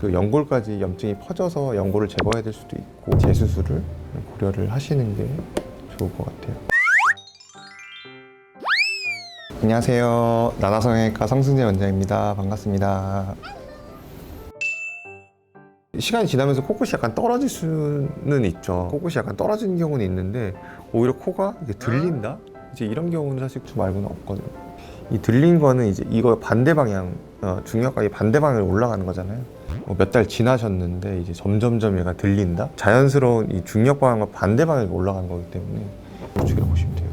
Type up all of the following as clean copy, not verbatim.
그 연골까지 염증이 퍼져서 연골을 제거해야 될 수도 있고 재수술을 고려를 하시는 게 좋을 것 같아요. 안녕하세요. 나나성형외과 성승재 원장입니다. 반갑습니다. 시간이 지나면서 코끝이 약간 떨어질 수는 있죠. 코끝이 약간 떨어지는 경우는 있는데 오히려 코가 이게 들린다? 이제 이런 경우는 사실 저 말고는 없거든요. 이 들린 거는 이제 이거 반대 방향, 중력각이 반대 방향으로 올라가는 거잖아요. 몇 달 지나셨는데 이제 점점점 얘가 들린다? 자연스러운 이 중력 방향과 반대 방향으로 올라가는 거기 때문에 우측이라고 보시면 돼요.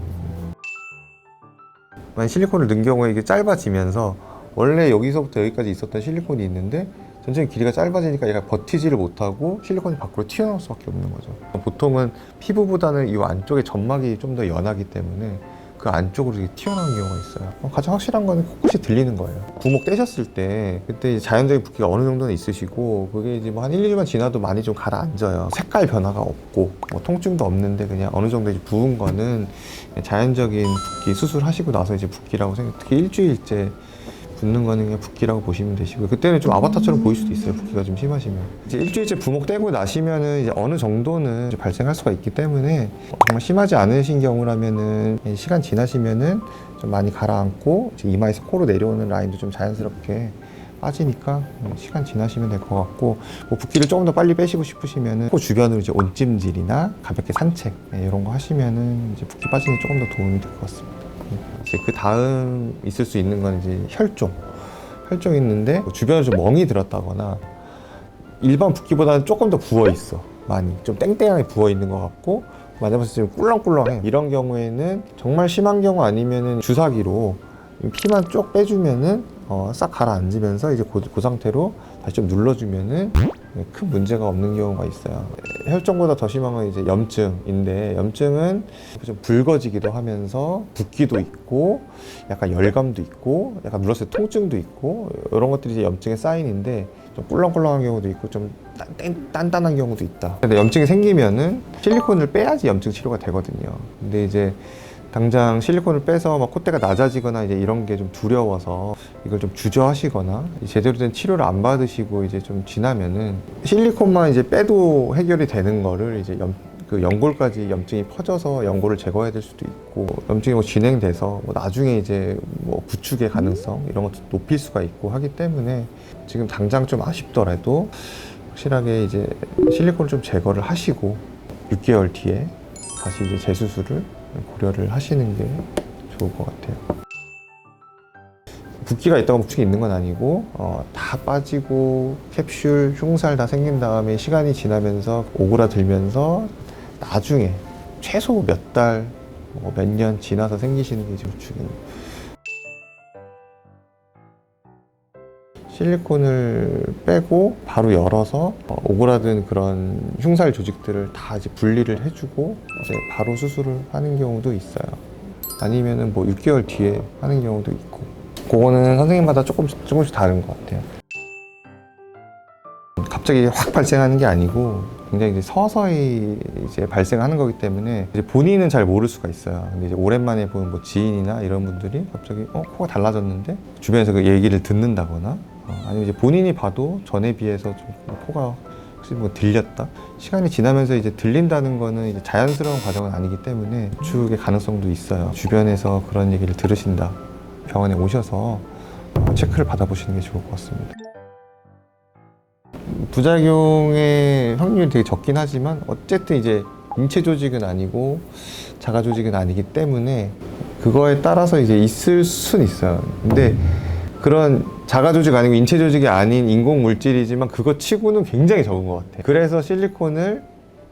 만약 실리콘을 넣은 경우에 이게 짧아지면서 원래 여기서부터 여기까지 있었던 실리콘이 있는데 전체적인 길이가 짧아지니까 얘가 버티지를 못하고 실리콘이 밖으로 튀어나올 수밖에 없는 거죠. 보통은 피부보다는 이 안쪽에 점막이 좀 더 연하기 때문에 그 안쪽으로 이렇게 튀어나오는 경우가 있어요. 가장 확실한 거는 코끝이 들리는 거예요. 부목 떼셨을 때 그때 이제 자연적인 붓기가 어느 정도는 있으시고 그게 이제 뭐 한 1, 2주만 지나도 많이 좀 가라앉아요. 색깔 변화가 없고 뭐 통증도 없는데 그냥 어느 정도 이제 부은 거는 자연적인 붓기 수술하시고 나서 이제 붓기라고 생각. 특히 일주일째 붓는 거는 그냥 붓기라고 보시면 되시고요. 그때는 좀 아바타처럼 보일 수도 있어요. 붓기가 좀 심하시면. 이제 일주일째 부목 떼고 나시면은 이제 어느 정도는 이제 발생할 수가 있기 때문에 정말 심하지 않으신 경우라면은 시간 지나시면은 좀 많이 가라앉고 이제 이마에서 코로 내려오는 라인도 좀 자연스럽게 빠지니까 시간 지나시면 될 것 같고, 뭐 붓기를 조금 더 빨리 빼시고 싶으시면은 코 주변으로 이제 온찜질이나 가볍게 산책 이런 거 하시면은 이제 붓기 빠지는 데 조금 더 도움이 될 것 같습니다. 이제 그 다음 있을 수 있는 건 이제 혈종이 있는데 주변에 좀 멍이 들었다거나 일반 붓기보다는 조금 더 부어 있어. 많이 좀 땡땡하게 부어 있는 것 같고 만져봤을 때 좀 꿀렁꿀렁해. 이런 경우에는 정말 심한 경우 아니면은 주사기로 피만 쭉 빼주면은 싹 가라앉으면서 이제 그 상태로 다시 좀 눌러주면은 큰 문제가 없는 경우가 있어요. 혈종보다 더 심한 건 이제 염증인데, 염증은 좀 붉어지기도 하면서 붓기도 있고 약간 열감도 있고 약간 눌렀을 때 통증도 있고 이런 것들이 이제 염증의 사인인데, 좀 꿀렁꿀렁한 경우도 있고 좀 단단한 경우도 있다. 근데 염증이 생기면은 실리콘을 빼야지 염증 치료가 되거든요. 근데 이제 당장 실리콘을 빼서 막 콧대가 낮아지거나 이제 이런 게 좀 두려워서 이걸 좀 주저하시거나 제대로 된 치료를 안 받으시고 이제 좀 지나면은 실리콘만 이제 빼도 해결이 되는 거를 이제 그 연골까지 염증이 퍼져서 연골을 제거해야 될 수도 있고, 염증이 뭐 진행돼서 뭐 나중에 이제 뭐 구축의 가능성 이런 것도 높일 수가 있고 하기 때문에 지금 당장 좀 아쉽더라도 확실하게 이제 실리콘을 좀 제거를 하시고 6개월 뒤에 다시 이제 재수술을 고려를 하시는 게 좋을 것 같아요. 붓기가 있다고 붓기 있는 건 아니고 다 빠지고 캡슐, 흉살 다 생긴 다음에 시간이 지나면서 오그라들면서 나중에 최소 몇 달, 몇 년 지나서 생기시는 게 이제 우측입니다. 실리콘을 빼고 바로 열어서 오그라든 그런 흉살 조직들을 다 이제 분리를 해주고 이제 바로 수술을 하는 경우도 있어요. 아니면은 뭐 6개월 뒤에 하는 경우도 있고, 그거는 선생님마다 조금씩 다른 것 같아요. 갑자기 확 발생하는 게 아니고 굉장히 이제 서서히 이제 발생하는 거기 때문에 이제 본인은 잘 모를 수가 있어요. 근데 이제 오랜만에 보는 뭐 지인이나 이런 분들이 갑자기 코가 달라졌는데 주변에서 그 얘기를 듣는다거나 아니면 이제 본인이 봐도 전에 비해서 좀 코가 혹시 뭐 들렸다? 시간이 지나면서 이제 들린다는 거는 이제 자연스러운 과정은 아니기 때문에 우측의 가능성도 있어요. 주변에서 그런 얘기를 들으신다. 병원에 오셔서 체크를 받아보시는 게 좋을 것 같습니다. 부작용의 확률이 되게 적긴 하지만 어쨌든 이제 인체 조직은 아니고 자가 조직은 아니기 때문에 그거에 따라서 이제 있을 수는 있어요. 근데 그런 자가 조직 아니고 인체 조직이 아닌 인공 물질이지만 그거 치고는 굉장히 적은 것 같아요. 그래서 실리콘을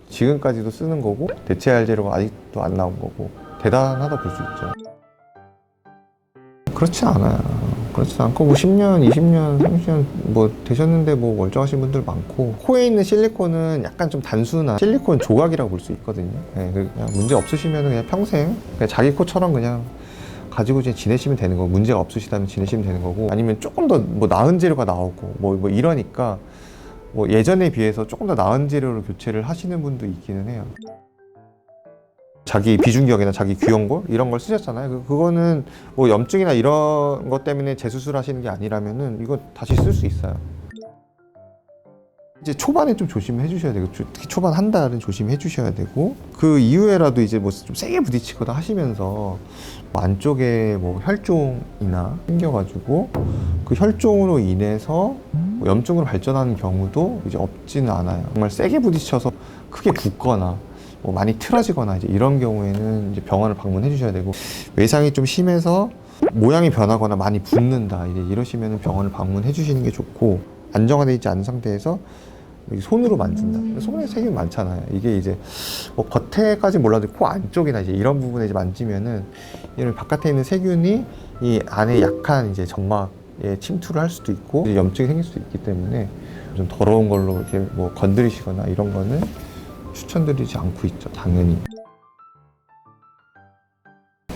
지금까지도 쓰는 거고 대체할 재료가 아직도 안 나온 거고 대단하다 볼 수 있죠. 그렇지 않아요. 그렇지 않고 뭐 10년, 20년, 30년 뭐 되셨는데 뭐 멀쩡하신 분들 많고, 코에 있는 실리콘은 약간 좀 단순한 실리콘 조각이라고 볼 수 있거든요. 네, 그냥 문제 없으시면 그냥 평생 그냥 자기 코처럼 그냥 가지고 이제 지내시면 되는 거고, 문제가 없으시다면 지내시면 되는 거고, 아니면 조금 더 뭐 나은 재료가 나오고 뭐 이러니까 뭐 예전에 비해서 조금 더 나은 재료로 교체를 하시는 분도 있기는 해요. 자기 비중격이나 자기 귀연골 이런 걸 쓰셨잖아요. 그거는 뭐 염증이나 이런 것 때문에 재수술 하시는 게 아니라면은 이거 다시 쓸 수 있어요. 이제 초반에 좀 조심해 주셔야 되고, 특히 초반 한 달은 조심해 주셔야 되고, 그 이후에라도 이제 뭐 좀 세게 부딪히거나 하시면서 뭐 안쪽에 뭐 혈종이나 생겨가지고 그 혈종으로 인해서 뭐 염증으로 발전하는 경우도 이제 없지는 않아요. 정말 세게 부딪혀서 크게 붓거나 뭐 많이 틀어지거나 이제 이런 경우에는 이제 병원을 방문해 주셔야 되고, 외상이 좀 심해서 모양이 변하거나 많이 붓는다 이제 이러시면 병원을 방문해 주시는 게 좋고, 안정화되어 있지 않은 상태에서 손으로 만진다. 손에 세균 많잖아요. 이게 이제 뭐 겉에까지 몰라도 코 안쪽이나 이제 이런 부분에 이제 만지면은 이런 바깥에 있는 세균이 이 안에 약한 이제 점막에 침투를 할 수도 있고 이제 염증이 생길 수도 있기 때문에 좀 더러운 걸로 이렇게 뭐 건드리시거나 이런 거는 추천드리지 않고 있죠. 당연히.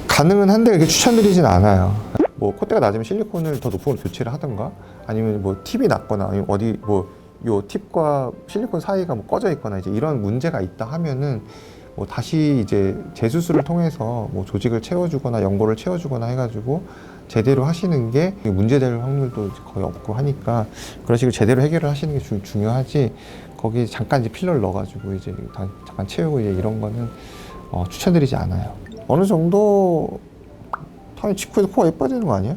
가능은 한데 이렇게 추천드리진 않아요. 뭐 콧대가 낮으면 실리콘을 더 높은 걸로 교체를 하던가, 아니면 뭐 팁이 낮거나, 아니면 어디 뭐 요 팁과 실리콘 사이가 뭐 꺼져 있거나 이제 이런 문제가 있다 하면은 뭐 다시 이제 재수술을 통해서 뭐 조직을 채워주거나 연골을 채워주거나 해가지고 제대로 하시는 게 문제될 확률도 거의 없고 하니까 그런 식으로 제대로 해결을 하시는 게 중요하지, 거기 잠깐 이제 필러를 넣어가지고 이제 잠깐 채우고 이제 이런 거는 추천드리지 않아요. 어느 정도 당연히 직후에서 코가 예뻐지는 거 아니에요?